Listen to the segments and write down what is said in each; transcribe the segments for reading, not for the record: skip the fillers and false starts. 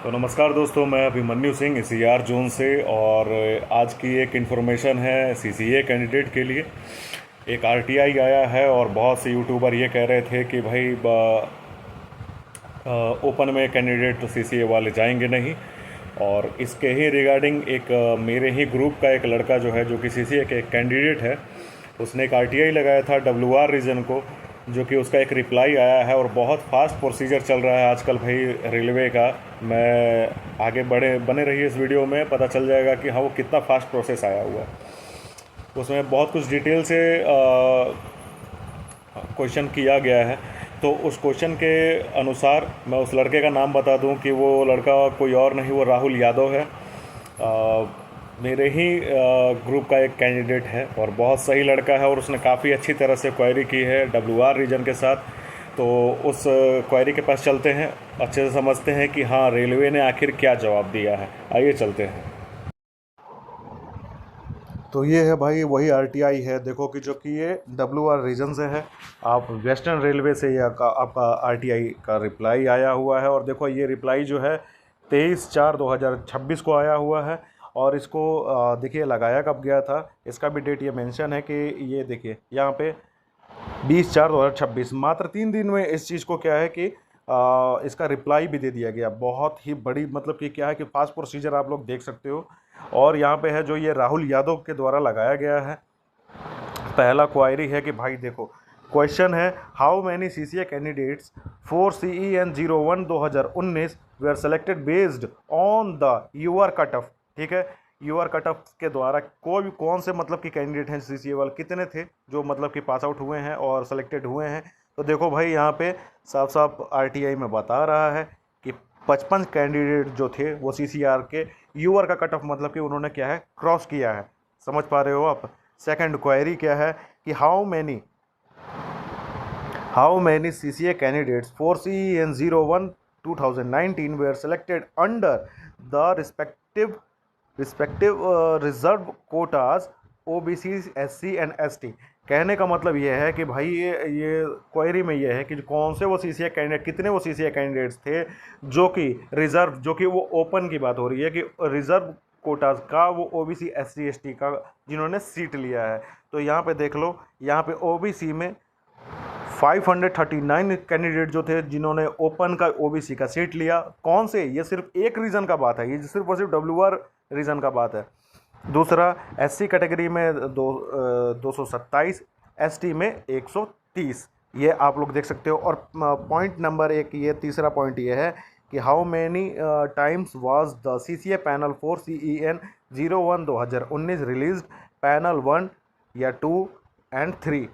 तो नमस्कार दोस्तों, मैं अभिमन्यु सिंह सीआर जोन से। और आज की एक इन्फॉर्मेशन है सीसीए कैंडिडेट के लिए। एक आरटीआई आया है और बहुत से यूट्यूबर ये कह रहे थे कि भाई ओपन में कैंडिडेट सीसीए वाले जाएंगे नहीं। और इसके ही रिगार्डिंग एक मेरे ही ग्रुप का एक लड़का जो है, जो कि सीसीए के कैंडिडेट है, उसने एक आरटीआई लगाया था डब्ल्यूआर रीजन को, जो कि उसका एक रिप्लाई आया है। और बहुत फास्ट प्रोसीजर चल रहा है आजकल भाई रेलवे का। मैं आगे बने रहिए इस वीडियो में, पता चल जाएगा कि हाँ वो कितना फास्ट प्रोसेस आया हुआ है। उसमें बहुत कुछ डिटेल से क्वेश्चन किया गया है। तो उस क्वेश्चन के अनुसार मैं उस लड़के का नाम बता दूं कि वो लड़का कोई और नहीं, वो राहुल यादव है। मेरे ही ग्रुप का एक कैंडिडेट है और बहुत सही लड़का है, और उसने काफ़ी अच्छी तरह से क्वेरी की है डब्ल्यूआर रीजन के साथ। तो उस क्वेरी के पास चलते हैं, अच्छे से समझते हैं कि हाँ रेलवे ने आखिर क्या जवाब दिया है। आइए चलते हैं। तो ये है भाई वही आरटीआई है, देखो कि जो कि ये डब्ल्यूआर रीजन से है। आप वेस्टर्न रेलवे से आपका आरटीआई का रिप्लाई आया हुआ है। और देखो ये रिप्लाई जो है 23/4/2026 को आया हुआ है। और इसको देखिए लगाया कब गया था, इसका भी डेट ये मेंशन है कि ये देखिए यहाँ पे 20/4/2026, मात्र 3 दिन में इस चीज़ को क्या है कि इसका रिप्लाई भी दे दिया गया। बहुत ही बड़ी मतलब कि क्या है कि फास्ट प्रोसीजर आप लोग देख सकते हो। और यहाँ पे है जो ये राहुल यादव के द्वारा लगाया गया है। पहला क्वायरी है कि भाई देखो, क्वेश्चन है how many CCA candidates for CEN 01/2019 were selected based on the UR cut off. ठीक है, यूआर कट ऑफ के द्वारा कौन से मतलब कि कैंडिडेट हैं सीसीए वाले, कितने थे जो मतलब कि पास आउट हुए हैं और सेलेक्टेड हुए हैं। तो देखो भाई यहाँ पे साफ साफ आरटीआई में बता रहा है कि 55 कैंडिडेट जो थे वो सीसीआर के यूआर का कट ऑफ मतलब कि उन्होंने क्या है क्रॉस किया है। समझ पा रहे हो आप। सेकंड क्वेरी क्या है कि how many CCA candidates for CEN 01/2019 were selected under the respective reserve quotas OBC, SC and ST। कहने का मतलब ये है कि भाई ये क्वेरी में ये है कि कौन से वो सीसीए कैंडिडेट, कितने वो सीसीए कैंडिडेट्स थे जो कि रिज़र्व, जो कि वो ओपन की बात हो रही है कि रिज़र्व कोटाज का वो ओबीसी SC ST का जिन्होंने सीट लिया है। तो यहाँ पे देख लो, यहाँ पे ओबीसी में 539 कैंडिडेट जो थे जिन्होंने ओपन का ओबीसी का सीट लिया। कौन से, ये सिर्फ एक रीज़न का बात है, ये सिर्फ और सिर्फ डब्ल्यूआर रीज़न का बात है। दूसरा SC कैटेगरी में 227, ST में 130, ये आप लोग देख सकते हो। और पॉइंट नंबर 1, ये तीसरा पॉइंट ये है कि how many times was the CCA panel for CEN 01/2019 released panel 1 या 2 एंड 3।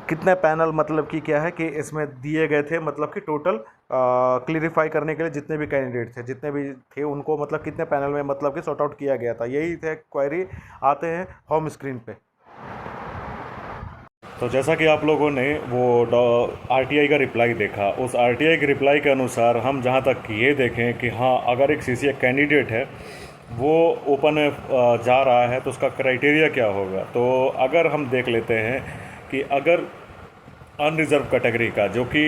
कितने पैनल मतलब कि क्या है कि इसमें दिए गए थे, मतलब कि टोटल क्लियरिफाई करने के लिए जितने भी कैंडिडेट थे, जितने भी थे उनको मतलब कितने पैनल में मतलब कि सॉर्ट आउट किया गया था। यही थे क्वेरी। आते हैं होम स्क्रीन पे। तो जैसा कि आप लोगों ने वो आरटीआई का रिप्लाई देखा, उस आरटीआई के रिप्लाई के अनुसार हम जहां तक ये देखें कि हाँ अगर एक सीसीए कैंडिडेट है वो ओपन में जा रहा है तो उसका क्राइटेरिया क्या होगा। तो अगर हम देख लेते हैं कि अगर अनरिज़र्व कैटेगरी का जो कि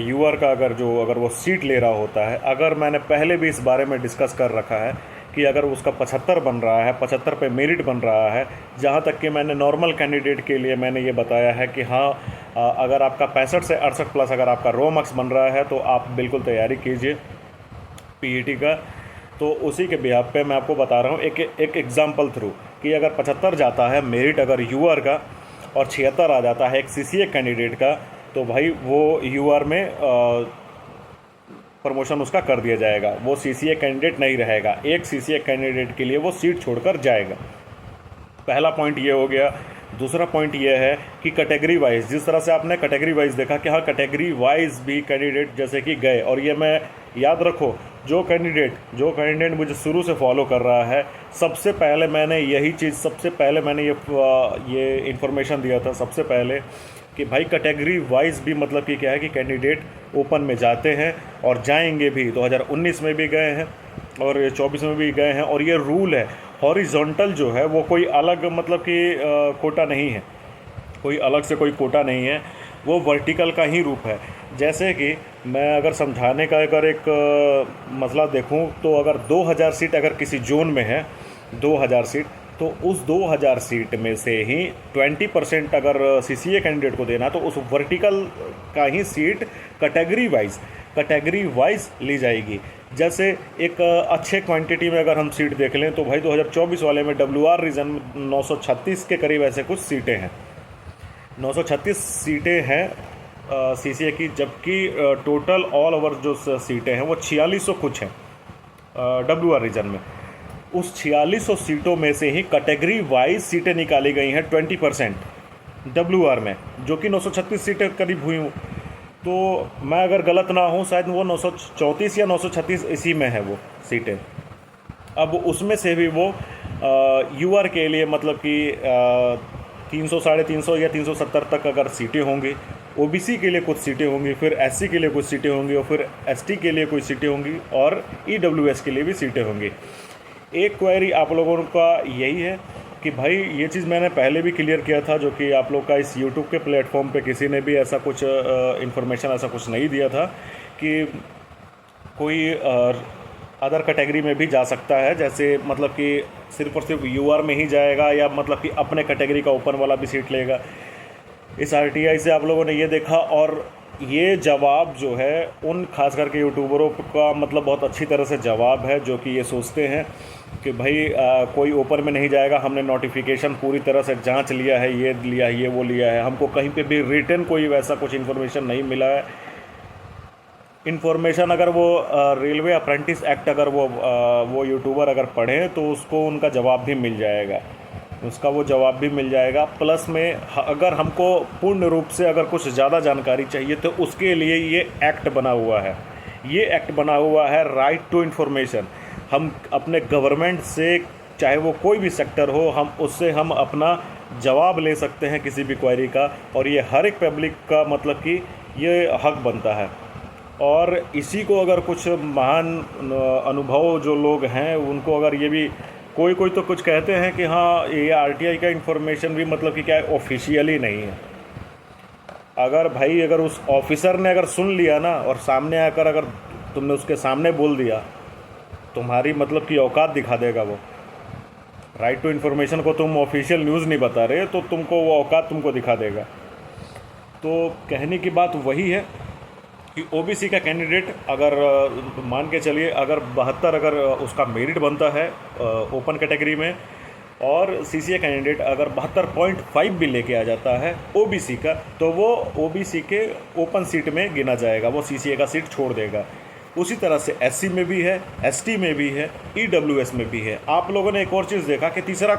यूआर का अगर वो सीट ले रहा होता है, अगर मैंने पहले भी इस बारे में डिस्कस कर रखा है कि अगर उसका 75 बन रहा है, 75 पे मेरिट बन रहा है, जहाँ तक कि मैंने नॉर्मल कैंडिडेट के लिए मैंने ये बताया है कि हाँ अगर आपका 65 से 68 प्लस अगर आपका रो मार्क्स बन रहा है तो आप बिल्कुल तैयारी कीजिए पीईटी का। तो उसी के बिहाफ पे मैं आपको बता रहा हूँ एक एग्जाम्पल थ्रू कि अगर 75 जाता है मेरिट अगर यूआर का और 76 आ जाता है एक सीसीए कैंडिडेट का, तो भाई वो यूआर में प्रमोशन उसका कर दिया जाएगा, वो सीसीए कैंडिडेट नहीं रहेगा। एक सीसीए कैंडिडेट के लिए वो सीट छोड़कर जाएगा। पहला पॉइंट ये हो गया। दूसरा पॉइंट ये है कि कैटेगरी वाइज, जिस तरह से आपने कैटेगरी वाइज देखा कि हाँ कैटेगरी वाइज भी कैंडिडेट जैसे कि गए। और ये मैं याद रखो, जो कैंडिडेट मुझे शुरू से फॉलो कर रहा है, सबसे पहले मैंने ये इन्फॉर्मेशन दिया था सबसे पहले कि भाई कैटेगरी वाइज भी मतलब कि क्या है कि कैंडिडेट ओपन में जाते हैं और जाएंगे भी। 2019 में भी गए हैं और 24 में भी गए हैं। और ये रूल है, हॉरिजॉन्टल जो है वो कोई अलग मतलब कि कोटा नहीं है, कोई अलग से कोई कोटा नहीं है, वो वर्टिकल का ही रूप है। जैसे कि मैं अगर समझाने का अगर एक मसला देखूं तो अगर 2000 सीट अगर किसी जोन में है, 2000 सीट, तो उस 2000 सीट में से ही 20% अगर सीसीए कैंडिडेट को देना, तो उस वर्टिकल का ही सीट कैटेगरी वाइज ली जाएगी। जैसे एक अच्छे क्वांटिटी में अगर हम सीट देख लें तो भाई 2024 वाले में WR रीजन में 936 के करीब ऐसे कुछ सीटें हैं, 936 सीटें हैं सीसीए की, जबकि टोटल ऑल ओवर जो सीटें हैं वो 4600 कुछ हैं WR रीजन में। उस 4600 सीटों में से ही कैटेगरी वाइज सीटें निकाली गई हैं 20% WR में, जो कि 936 सीटें करीब हुई हूँ। तो मैं अगर गलत ना हूँ शायद वो 934 या 936 इसी में है वो सीटें। अब उसमें से भी वो यूआर के लिए मतलब कि 300, 350 या 370 तक अगर सीटें होंगी, ओबीसी के लिए कुछ सीटें होंगी, फिर एससी के लिए कुछ सीटें होंगी, और फिर एसटी के लिए कुछ सीटें होंगी, और ईडब्ल्यूएस के लिए भी सीटें होंगी। एक क्वेरी आप लोगों का यही है कि भाई ये चीज़ मैंने पहले भी क्लियर किया था, जो कि आप लोग का इस यूट्यूब के प्लेटफॉर्म पे किसी ने भी ऐसा कुछ इन्फॉर्मेशन ऐसा कुछ नहीं दिया था कि कोई अदर कैटेगरी में भी जा सकता है, जैसे मतलब कि सिर्फ और सिर्फ यूआर में ही जाएगा, या मतलब कि अपने कैटेगरी का ओपन वाला भी सीट लेगा। इस आरटीआई से आप लोगों ने ये देखा, और ये जवाब जो है उन खास करके यूट्यूबरों का मतलब बहुत अच्छी तरह से जवाब है, जो कि ये सोचते हैं कि भाई कोई ओपन में नहीं जाएगा, हमने नोटिफिकेशन पूरी तरह से जांच लिया है, ये लिया है, ये वो लिया है, हमको कहीं पे भी रिटन कोई वैसा कुछ इन्फॉर्मेशन नहीं मिला है। इन्फॉर्मेशन अगर वो रेलवे अप्रेंटिस एक्ट अगर वो यूट्यूबर अगर पढ़ें तो उसको उनका जवाब भी मिल जाएगा, उसका वो जवाब भी मिल जाएगा। प्लस में अगर हमको पूर्ण रूप से अगर कुछ ज़्यादा जानकारी चाहिए तो उसके लिए ये एक्ट बना हुआ है, ये एक्ट बना हुआ है राइट टू इन्फॉर्मेशन। हम अपने गवर्नमेंट से, चाहे वो कोई भी सेक्टर हो, हम उससे हम अपना जवाब ले सकते हैं किसी भी क्वेरी का, और ये हर एक पब्लिक का मतलब कि ये हक बनता है। और इसी को अगर कुछ महान अनुभव जो लोग हैं उनको अगर ये भी कोई तो कुछ कहते हैं कि हाँ ये आरटीआई का इन्फॉर्मेशन भी मतलब कि क्या है, ऑफिशियली नहीं है। अगर भाई अगर उस ऑफिसर ने अगर सुन लिया ना, और सामने आकर अगर तुमने उसके सामने बोल दिया, तुम्हारी मतलब कि औकात दिखा देगा वो। राइट टू इन्फॉर्मेशन को तुम ऑफिशियल न्यूज़ नहीं बता रहे तो तुमको वो औकात तुमको दिखा देगा। तो कहने की बात वही है कि ओबीसी का कैंडिडेट अगर मान के चलिए अगर 72 अगर उसका मेरिट बनता है ओपन कैटेगरी में, और सीसीए कैंडिडेट अगर 72.5 भी लेके आ जाता है ओबीसी का, तो वो ओबीसी के ओपन सीट में गिना जाएगा, वो सीसीए का सीट छोड़ देगा। उसी तरह से एससी में भी है, एसटी में भी है, ईडब्ल्यूएस में भी है। आप लोगों ने एक और चीज़ देखा कि दूसरा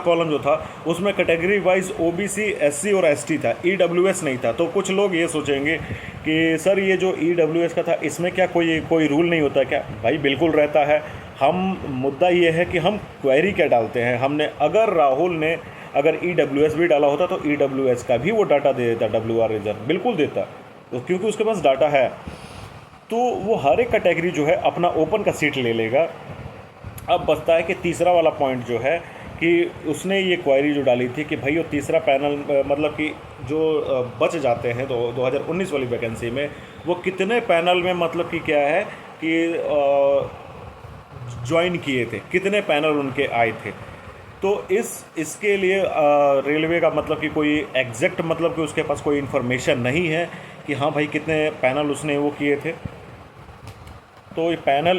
कॉलम जो था उसमें कैटेगरी वाइज ओबीसी, एससी और एसटी था, ईडब्ल्यूएस नहीं था। तो कुछ लोग ये सोचेंगे कि सर ये जो ईडब्ल्यूएस का था इसमें क्या कोई रूल नहीं होता क्या? भाई बिल्कुल रहता है। मुद्दा ये है कि हम क्वेरी क्या डालते हैं। हमने अगर राहुल ने अगर ईडब्ल्यूएस भी डाला होता तो ईडब्ल्यूएस का भी वो डाटा दे देता, डब्ल्यूआर रिजर्व बिल्कुल देता, तो क्योंकि उसके पास डाटा है। तो वो हर एक कैटेगरी जो है अपना ओपन का सीट ले लेगा। अब बचता है कि तीसरा वाला पॉइंट जो है कि उसने ये क्वेरी जो डाली थी कि भाई वो तीसरा पैनल मतलब कि जो बच जाते हैं तो 2019 वाली वैकेंसी में वो कितने पैनल में मतलब कि क्या है कि ज्वाइन किए थे, कितने पैनल उनके आए थे। तो इसके लिए रेलवे का मतलब कि कोई एग्जैक्ट मतलब कि उसके पास कोई इन्फॉर्मेशन नहीं है कि हाँ भाई कितने पैनल उसने वो किए थे। तो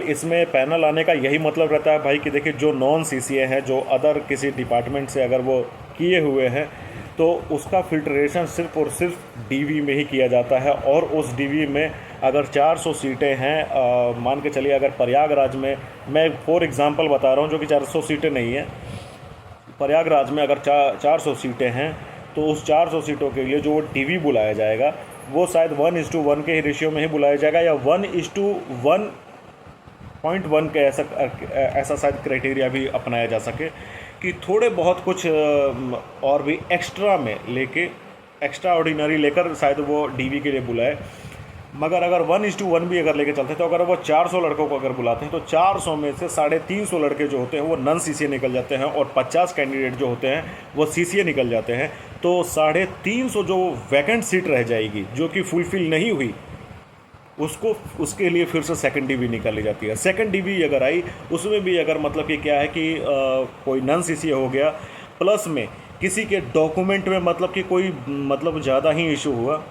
इसमें पैनल आने का यही मतलब रहता है भाई कि देखिए जो नॉन सीसीए हैं, जो अदर किसी डिपार्टमेंट से अगर वो किए हुए हैं, तो उसका फिल्ट्रेशन सिर्फ और सिर्फ डीवी में ही किया जाता है। और उस डीवी में अगर 400 सीटें हैं, मान के चलिए अगर प्रयागराज में, मैं फॉर एग्ज़ाम्पल बता रहा हूँ, जो कि 400 सीटें नहीं हैं, प्रयागराज में अगर 400 सीटें हैं तो उस 400 सीटों के लिए जो डीवी बुलाया जाएगा वो शायद 1:1 के रेशियो में ही बुलाया जाएगा, या 1:1.1 के ऐसा शायद क्राइटेरिया भी अपनाया जा सके कि थोड़े बहुत कुछ और भी एक्स्ट्रा में लेके, एक्स्ट्रा ऑर्डिनरी लेकर शायद वो डीवी के लिए बुलाए। मगर अगर 1:1 भी अगर लेके चलते हैं तो अगर वो 400 लड़कों को अगर बुलाते हैं तो 400 में से 350 लड़के जो होते हैं वो नॉन सीसीए निकल जाते हैं और 50 कैंडिडेट जो होते हैं वो सीसीए निकल जाते हैं। तो 350 जो वैकेंट सीट रह जाएगी जो कि फुलफिल नहीं हुई, उसके लिए फिर से सेकंड डीवी निकाली जाती है। सेकंड डीवी अगर आई उसमें भी अगर मतलब कि क्या है कि कोई नॉन सीसीए हो गया, प्लस में किसी के डॉक्यूमेंट में मतलब कि कोई मतलब ज़्यादा ही इशू हुआ,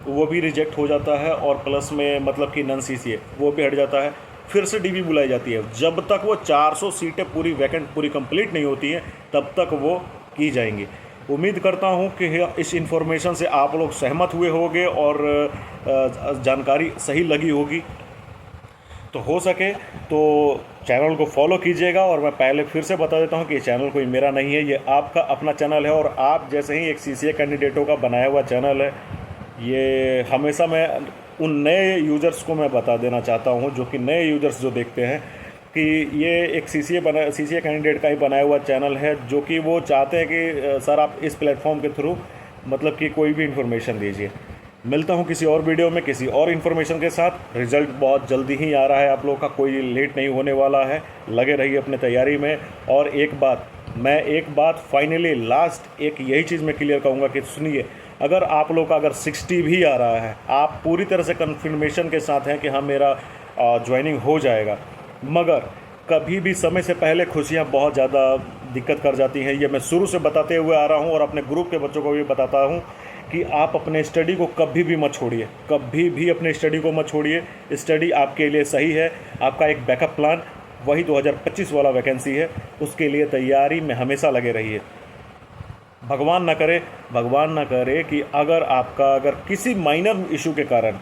वो भी रिजेक्ट हो जाता है, और प्लस में मतलब कि नॉन सीसीए वो भी हट जाता है, फिर से डीवी बुलाई जाती है। जब तक वो 400 सीटें पूरी वैकेंट पूरी कंप्लीट नहीं होती हैं तब तक वो की जाएंगी। उम्मीद करता हूं कि इस इन्फॉर्मेशन से आप लोग सहमत हुए होंगे और जानकारी सही लगी होगी। तो हो सके तो चैनल को फॉलो कीजिएगा। और मैं पहले फिर से बता देता हूं कि ये चैनल कोई मेरा नहीं है, ये आपका अपना चैनल है और आप जैसे ही एक सीसीए कैंडिडेटों का बनाया हुआ चैनल है। ये हमेशा मैं उन नए यूज़र्स को मैं बता देना चाहता हूं, जो कि नए यूज़र्स जो देखते हैं, कि ये एक सीसीए कैंडिडेट का ही बनाया हुआ चैनल है, जो कि वो चाहते हैं कि सर आप इस प्लेटफॉर्म के थ्रू मतलब कि कोई भी इन्फॉर्मेशन दीजिए। मिलता हूं किसी और वीडियो में किसी और इन्फॉर्मेशन के साथ। रिज़ल्ट बहुत जल्दी ही आ रहा है, आप लोगों का कोई लेट नहीं होने वाला है, लगे रहिए अपने तैयारी में। और एक बात फाइनली लास्ट एक यही चीज़ मैं क्लियर कहूँगा कि सुनिए, अगर आप लोग का अगर 60 भी आ रहा है, आप पूरी तरह से कन्फर्मेशन के साथ हैं कि हाँ मेरा ज्वाइनिंग हो जाएगा, मगर कभी भी समय से पहले खुशियाँ बहुत ज़्यादा दिक्कत कर जाती हैं। ये मैं शुरू से बताते हुए आ रहा हूँ और अपने ग्रुप के बच्चों को भी बताता हूँ कि आप अपने स्टडी को कभी भी मत छोड़िए, कभी भी अपने स्टडी को मत छोड़िए। स्टडी आपके लिए सही है, आपका एक बैकअप प्लान वही 2025 वाला वैकेंसी है, उसके लिए तैयारी में हमेशा लगे रहिए। भगवान ना करे कि अगर किसी माइनर इशू के कारण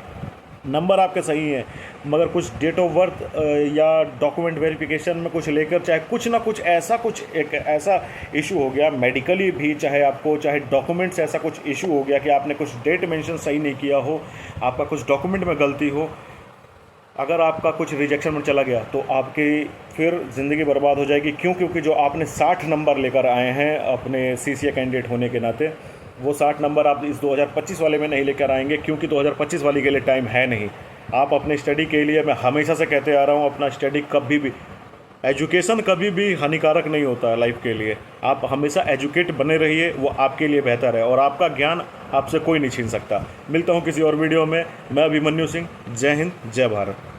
नंबर आपके सही हैं, मगर कुछ डेट ऑफ बर्थ या डॉक्यूमेंट वेरिफिकेशन में कुछ लेकर चाहे कुछ ना कुछ एक ऐसा इशू हो गया, मेडिकली भी चाहे डॉक्यूमेंट्स ऐसा कुछ इशू हो गया कि आपने कुछ डेट मेंशन सही नहीं किया हो, आपका कुछ डॉक्यूमेंट में गलती हो, अगर आपका कुछ रिजेक्शन में चला गया तो आपकी फिर ज़िंदगी बर्बाद हो जाएगी। क्योंकि जो आपने 60 नंबर लेकर आए हैं अपने सीसीए कैंडिडेट होने के नाते, वो 60 नंबर आप इस 2025 वाले में नहीं लेकर आएंगे, क्योंकि 2025 वाली के लिए टाइम है नहीं। आप अपने स्टडी के लिए, मैं हमेशा से कहते आ रहा हूँ, अपना स्टडी कभी भी, एजुकेशन कभी भी हानिकारक नहीं होता है लाइफ के लिए। आप हमेशा एजुकेट बने रहिए, वो आपके लिए बेहतर है और आपका ज्ञान आपसे कोई नहीं छीन सकता। मिलता हूँ किसी और वीडियो में। मैं अभिमन्यु सिंह। जय हिंद, जय भारत।